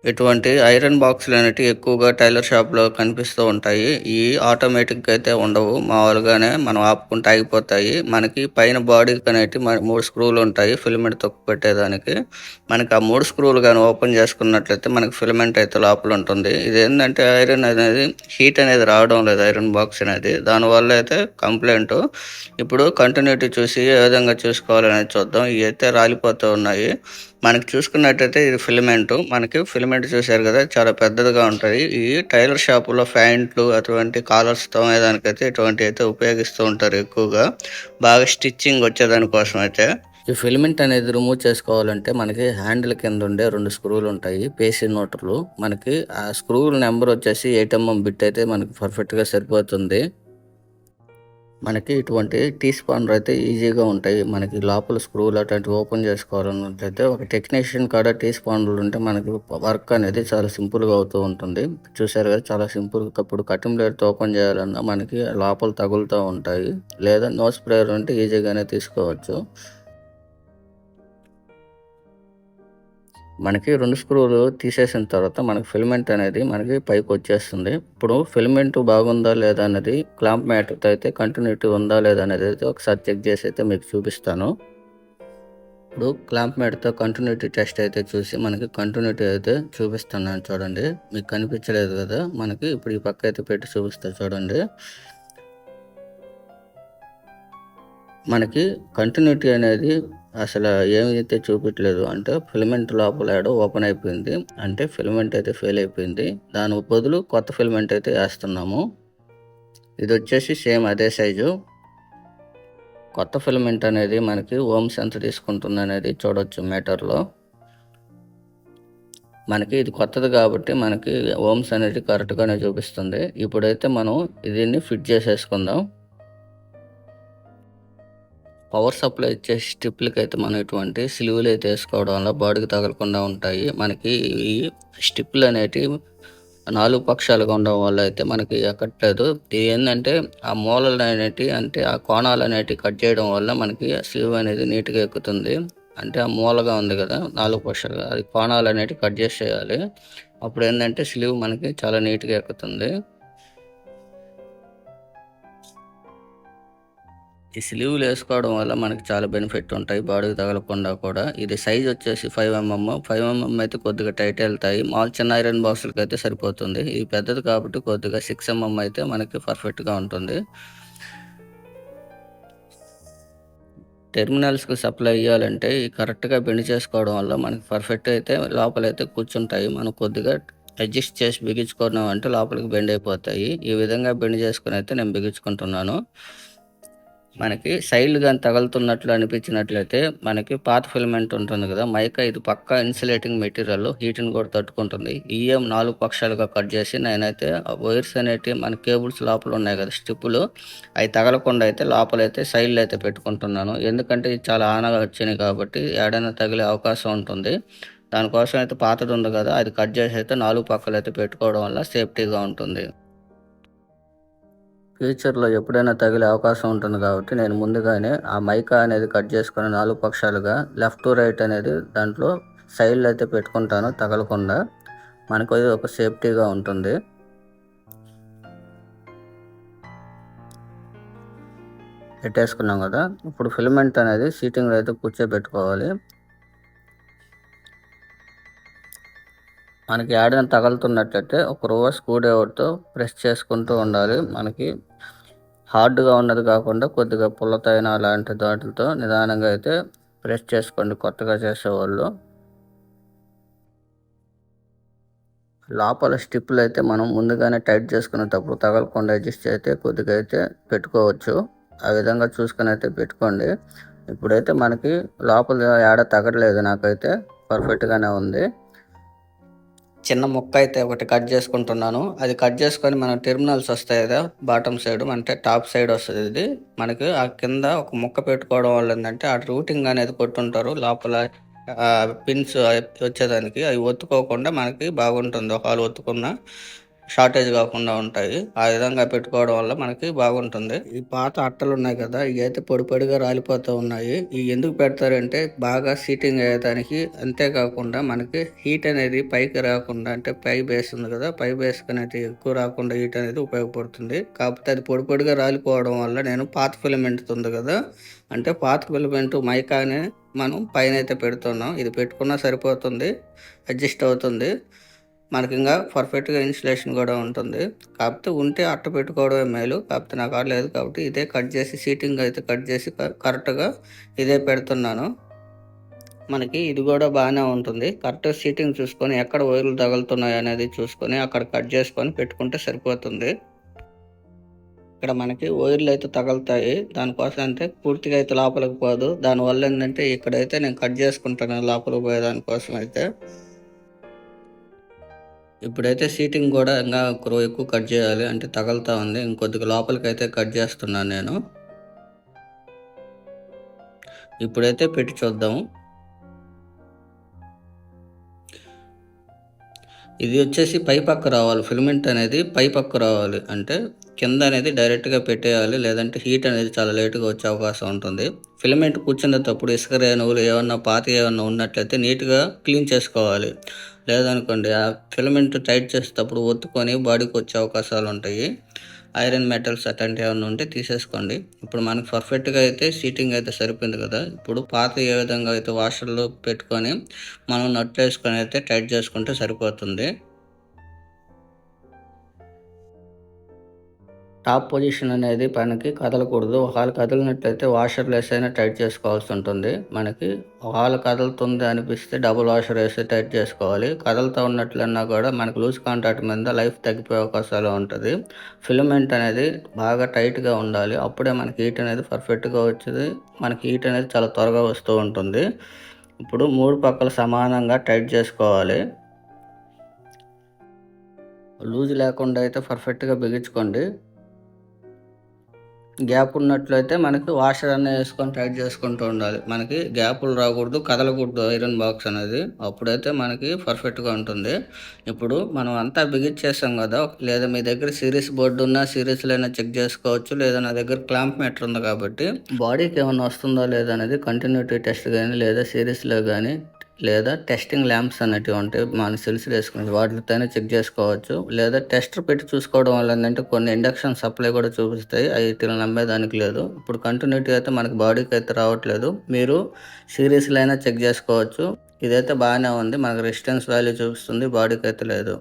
ఇటువంటి ఐరన్ బాక్సులనేటివి ఎక్కువగా టైలర్ షాప్‌లో కనిపిస్తూ ఉంటాయి. ఆటోమేటిక్‌గా అయితే ఉండవు. మామూలుగానే మనం ఆపుకుంటే ఆగిపోతాయి. మనకి పైన బాడీకనేటివి 3 స్క్రూలుంటాయి ఫిలమెంట్ తొక్కి పెట్టేదానికి. మనకి ఆ 3 స్క్రూలు గాని ఓపెన్ చేసుకున్నట్లయితే మనకి ఫిలమెంట్ అయితే లోపలుంటుంది. ఇదేందంటే ఐరన్ అనేది హీట్ అనేది రావడం లేదు ఐరన్ బాక్స్ అనేది. దానివల్ల అయితే కంప్లెయింటు. ఇప్పుడు కంటిన్యూటీ చూసి ఏ విధంగా చూసుకోవాలనేది చూద్దాం. ఇయైతే రాలిపోతూ ఉన్నాయి. మనకి చూసుకున్నట్టయితే ఇది ఫిలమెంటు. మనకి ఫిలమెంట్ చూశారు గదా! చాలా పెద్దదిగా ఉంటాయి. ఈ టైలర్ షాపులో ప్యాంట్లు అటువంటి కాలర్స్ తోమేదానికైతే ఇటువంటివైతే ఉపయోగిస్తూ ఉంటారు ఎక్కువగా. బాగా స్టిచ్చింగ్ వచ్చేదాని కోసమైతే. ఈ ఫిలమెంట్ అనేది రిమూవ్ చేసుకోవాలంటే మనకి హ్యాండిల్ కింద ఉండే 2 స్క్రూలుంటాయి. పేసీ న్యూట్రలు. మనకి ఆ స్క్రూల నంబర్ వచ్చేసి 8 mm బిట్ అయితే మనకి పర్ఫెక్ట్‌గా సరిపోతుంది. మనకి ఇటువంటి టీ స్పానర్ అయితే ఈజీగా ఉంటాయి. మనకి లోపల స్క్రూలు అట్లాంటివి ఓపెన్ చేసుకోవాలన్నట్లయితే ఒక టెక్నీషియన్ కాడ టీ స్పానర్లు ఉంటే మనకి వర్క్ అనేది చాలా సింపుల్‌గా అవుతూ ఉంటుంది. చూశారు కదా! చాలా సింపుల్‌గా ఇప్పుడు కటింగ్ బ్లేడ్‌తో ఓపెన్ చేయాలన్నా మనకి లోపల తగులుతూ ఉంటాయి. లేదా నో స్ప్రేయర్ ఉంటే ఈజీగానే తీసుకోవచ్చు. మనకి 2 స్క్రూలు తీసేసిన తర్వాత మనకి ఫిలమెంట్ అనేది మనకి పైకొచ్చేస్తుంది. ఇప్పుడు ఫిలమెంట్ బాగుందా లేదా అన్నది క్లాంప్ మ్యాటర్‌తో అయితే కంటిన్యూటీ ఉందా లేదా అనేది అయితే ఒకసారి చెక్ చేసి అయితే మీకు చూపిస్తాను. ఇప్పుడు క్లాంప్ మ్యాట్‌తో కంటిన్యూటీ టెస్ట్ అయితే చూసి మనకి కంటిన్యూటీ అయితే చూపిస్తున్నాను చూడండి. మీకు కనిపించలేదు కదా! మనకి ఇప్పుడు ఈ పక్క అయితే పెట్టి చూపిస్తా చూడండి. మనకి కంటిన్యూటీ అనేది అసలు ఏమైతే చూపియట్లేదు. అంటే ఫిలమెంట్ లోపల ఏడో ఓపెన్ అయిపోయింది. అంటే ఫిలమెంట్ అయితే ఫెయిల్ అయిపోయింది. దానికి బదులు కొత్త ఫిలమెంట్ అయితే ఏస్తున్నాము. ఇదొచ్చేసి సేమ్ అదే సైజు. కొత్త ఫిలమెంట్ అనేది మనకి ఓమ్స్ ఎంత తీసుకుంటుందనేది చూడొచ్చు మీటర్‌లో. మనకి ఇది కొత్తది కాబట్టి మనకి ఓమ్స్ అనేది కరెక్ట్‌గానే చూపిస్తుంది. ఇప్పుడైతే మనం దీన్ని ఫిట్ చేసేసుకుందాం. పవర్ సప్లై ఇచ్చే స్ట్రిప్‌లకైతే మనం ఇటువంటి స్లీవ్‌లు అయితే ఏసుకోవడం వల్ల బాడీకి తగలకుండా ఉంటాయి. మనకి ఈ స్ట్రిప్‌లనేటివి 4 పక్షాలుగా ఉండడం వల్ల అయితే మనకి ఎక్కట్లేదు. ఇదేందంటే ఆ మూలలనేటివి అంటే ఆ కోణాలనేటివి కట్ చేయడం వల్ల మనకి స్లీవ్ అనేది నీట్‌గా ఎక్కుతుంది. అంటే ఆ మూలగా ఉంది గదా! 4 పక్షాలుగా అది కోణాలనేటివి కట్ జేసేయాలి. అప్పుడేందంటే స్లీవ్ మనకి చాలా నీట్‌గా ఎక్కుతుంది. ఈ స్లీవ్‌లు ఏసుకోవడం వల్ల మనకి చాలా బెనిఫిట్ ఉంటాయి. బాడీకి తగలకుండా కూడా. ఇది సైజ్ వచ్చేసి 5 mm. 5 mm అయితే కొద్దిగా టైట్ ఎళ్తాయి. మాములు చిన్న ఐరన్ బాక్సులకైతే సరిపోతుంది. ఇది పెద్దది కాబట్టి కొద్దిగా 6 mm అయితే మనకి పర్ఫెక్ట్‌గా ఉంటుంది. టెర్మినల్స్‌కి సప్లై ఇయ్యాలంటే కరెక్ట్‌గా బెండ్ చేసుకోవడం వల్ల మనకి పర్ఫెక్ట్‌గా అయితే లోపలైతే కూర్చుంటాయి. మనం కొద్దిగా అడ్జస్ట్ చేసి బిగించుకున్నామంటే లోపలికి బెండ్ అయిపోతాయి. ఈ విధంగా బెండ్ చేసుకొని అయితే నేను బిగించుకుంటున్నాను. మనకి సైడ్‌లు గాని తగులుతున్నట్లు అనిపించినట్లయితే మనకి పాత ఫిలమెంట్ ఉంటుంది గదా! మైకా ఇది పక్కా ఇన్సులేటింగ్ మెటీరియల్ హీట్‌ని కూడా తట్టుకుంటుంది. 4 పక్షాలుగా కట్ చేసి నేనైతే ఆ వైర్స్ అనేటివి మన కేబుల్స్ లోపల ఉన్నాయి గదా! స్ట్రిప్పులు అయి తగలకుండా అయితే లోపలైతే సైడ్‌లో అయితే పెట్టుకుంటున్నాను. ఎందుకంటే ఇది చాలా ఆనగా వచ్చినాయి కాబట్టి ఏడైనా తగిలే అవకాశం ఉంటుంది. దానికోసం అయితే పాతది ఉంది గదా! అది కట్ చేసి అయితే 4 పక్కలైతే పెట్టుకోవడం వల్ల సేఫ్టీగా ఉంటుంది. ఫ్యూచర్‌లో ఎప్పుడైనా తగిలే అవకాశం ఉంటుంది కాబట్టి నేను ముందుగానే ఆ మైకా అనేది కట్ చేసుకొని 4 పక్షాలుగా లెఫ్ట్, రైట్ అనేది దాంట్లో సైడ్‌లో అయితే పెట్టుకుంటాను తగలకుండా. మనకు అది ఒక సేఫ్టీగా ఉంటుంది. పెట్టేసుకున్నాం గదా! ఇప్పుడు ఫిలమెంట్ అనేది సీటింగ్‌లో అయితే కూర్చోబెట్టుకోవాలి. మనకి ఏడైనా తగులుతున్నట్లయితే ఒక రివర్స్ స్క్రూ డ్రైవర్‌తో ప్రెస్ చేసుకుంటూ ఉండాలి. మనకి హార్డ్‌గా ఉన్నది కాకుండా కొద్దిగా పుల్లతైన అలాంటి వాటిలతో నిదానంగా అయితే ప్రెస్ చేసుకోండి కొత్తగా చేసేవాళ్ళు. లోపల స్టిప్పులైతే మనం ముందుగానే టైట్ చేసుకునేటప్పుడు తగలకుండా అడ్జస్ట్ అయితే కొద్దిగా అయితే పెట్టుకోవచ్చు. ఆ విధంగా చూసుకొనైతే పెట్టుకోండి. ఇప్పుడైతే మనకి లోపల ఏడ తగలలేదు నాకైతే. పర్ఫెక్ట్‌గానే ఉంది. చిన్న ముక్క అయితే ఒకటి కట్ చేసుకుంటున్నాను. అది కట్ చేసుకొని మన టెర్మినల్స్ వస్తాయి కదా! బాటమ్ సైడ్ అంటే టాప్ సైడ్ వస్తది ఇది. మనకి ఆ కింద ఒక ముక్క పెట్టుకోవడం వల్ల ఏందంటే ఆ రూటింగ్ అనేది కొట్టుంటారు. లోపల పిన్స్ వచ్చేదానికి అవి ఒత్తుకోకుండా మనకి బాగుంటుంది. ఒకవేళ ఒత్తుకున్నా షార్టేజ్ కాకుండా ఉంటాయి. ఆ విధంగా పెట్టుకోవడం వల్ల మనకి బాగుంటుంది. ఈ పాత అట్టలు ఉన్నాయి కదా, ఇవి అయితే పొడి పొడిగా రాలిపోతూ ఉన్నాయి. ఇవి ఎందుకు పెడతారంటే బాగా సీటింగ్ అయ్యేదానికి, అంతేకాకుండా మనకి హీట్ అనేది పైకి రాకుండా, అంటే పై బేస్ ఉంది కదా, పై బేస్ అనేది ఎక్కువ రాకుండా హీట్ అనేది ఉపయోగపడుతుంది. కాకపోతే అది పొడి పొడిగా రాలిపోవడం వల్ల నేను పాత ఫిలమెంట్ ఉంది కదా, అంటే పాత ఫిలమెంట్ మైకానే మనం పైన అయితే పెడుతున్నాం. ఇది పెట్టుకున్నా సరిపోతుంది, అడ్జస్ట్ అవుతుంది. మనకి ఇంకా పర్ఫెక్ట్గా ఇన్సులేషన్ కూడా ఉంటుంది. కాకపోతే ఉంటే అట్ట పెట్టుకోవడమే మేలు. కాకపోతే నాకు కాడ లేదు కాబట్టి ఇదే కట్ చేసి, సీటింగ్ అయితే కట్ చేసి కరెక్ట్గా ఇదే పెడుతున్నాను. మనకి ఇది కూడా బాగానే ఉంటుంది. కరెక్ట్గా సీటింగ్ చూసుకొని ఎక్కడ వైర్లు తగులుతున్నాయి అనేది చూసుకొని అక్కడ కట్ చేసుకొని పెట్టుకుంటే సరిపోతుంది. ఇక్కడ మనకి వైర్లు అయితే తగులుతాయి. దానికోసం అంటే పూర్తిగా అయితే లోపలికి పోదు. దానివల్ల ఏంటంటే ఇక్కడైతే నేను కట్ చేసుకుంటాను లోపలికి పోయే దానికోసం అయితే. ఇప్పుడైతే సీటింగ్ కూడా ఇంకా ఎక్కువ కట్ చేయాలి, అంటే తగులుతా ఉంది. ఇంకొద్దిగా లోపలికి అయితే కట్ చేస్తున్నాను నేను. ఇప్పుడైతే పెట్టి చూద్దాము. ఇది వచ్చేసి పై పక్క రావాలి, ఫిలమెంట్ అనేది పై పక్క రావాలి. అంటే కింద అనేది డైరెక్ట్గా పెట్టేయాలి, లేదంటే హీట్ అనేది చాలా లేటుగా వచ్చే అవకాశం ఉంటుంది. ఫిలమెంట్ కూర్చునేటప్పుడు ఇసుక రేణువులు ఏమన్నా పాత ఏమన్నా ఉన్నట్లయితే నీట్గా క్లీన్ చేసుకోవాలి. లేదనుకోండి ఆ ఫిలమెంట్ టైట్ చేసేటప్పుడు ఒత్తుకొని బాడీకి వచ్చే అవకాశాలు ఉంటాయి. ఐరన్ మెటల్స్ అట్లాంటివి ఏమైనా ఉంటే తీసేసుకోండి. ఇప్పుడు మనకు పర్ఫెక్ట్గా అయితే సీటింగ్ అయితే సరిపోయింది కదా. ఇప్పుడు పాత ఏ విధంగా అయితే వాషర్లో పెట్టుకొని మనం నట్లు వేసుకొని అయితే టైట్ చేసుకుంటే సరిపోతుంది. టాప్ పొజిషన్ అనేది మనకి కదలకూడదు. ఒకవేళ కదిలినట్లయితే వాషర్లు వేసైనా టైట్ చేసుకోవాల్సి ఉంటుంది. మనకి ఒకవేళ కదులుతుంది అనిపిస్తే డబుల్ వాషర్ వేసి టైట్ చేసుకోవాలి. కదులుతూ ఉన్నట్లన్నా కూడా మనకి లూజ్ కాంటాక్ట్ మీద లైఫ్ తగ్గిపోయే అవకాశాలు ఉంటుంది. ఫిలమెంట్ అనేది బాగా టైట్గా ఉండాలి, అప్పుడే మనకి హీట్ అనేది పర్ఫెక్ట్గా వచ్చేది. మనకి హీట్ అనేది చాలా త్వరగా వస్తూ ఉంటుంది. ఇప్పుడు 3 పక్కల సమానంగా టైట్ చేసుకోవాలి. లూజ్ లేకుండా అయితే పర్ఫెక్ట్గా బిగించుకోండి. గ్యాప్ ఉన్నట్లయితే మనకి వాషర్ అనేది వేసుకొని టైట్ చేసుకుంటూ ఉండాలి. మనకి గ్యాపులు రాకూడదు, కదలకూడదు ఐరన్ బాక్స్ అనేది. అప్పుడైతే మనకి పర్ఫెక్ట్గా ఉంటుంది. ఇప్పుడు మనం అంతా బిగించేసాం కదా, లేదా మీ దగ్గర సిరీస్ బోర్డు ఉన్నా సిరీస్లో అయినా చెక్ చేసుకోవచ్చు, లేదా నా దగ్గర క్లాంప్ మీటర్ ఉంది కాబట్టి బాడీకి ఏమైనా వస్తుందో లేదా అనేది కంటిన్యూటీ టెస్ట్ కానీ, లేదా సిరీస్లో కానీ, లేదా టెస్టింగ్ ల్యాంప్స్ అనేటివి ఉంటాయి మన సెల్స్లో వేసుకునేది, వాటితోనే చెక్ చేసుకోవచ్చు. లేదా టెస్టర్ పెట్టి చూసుకోవడం వల్ల ఏంటంటే కొన్ని ఇండక్షన్ సప్లై కూడా చూపిస్తాయి, అవి నమ్మేదానికి లేదు. ఇప్పుడు కంటిన్యూటీ అయితే మనకి బాడీకి అయితే రావట్లేదు, మీరు సిరీస్లో అయినా చెక్ చేసుకోవచ్చు. ఇదైతే బాగానే ఉంది, మనకు రెసిస్టెన్స్ వాల్యూ చూపిస్తుంది, బాడీకి అయితే లేదు.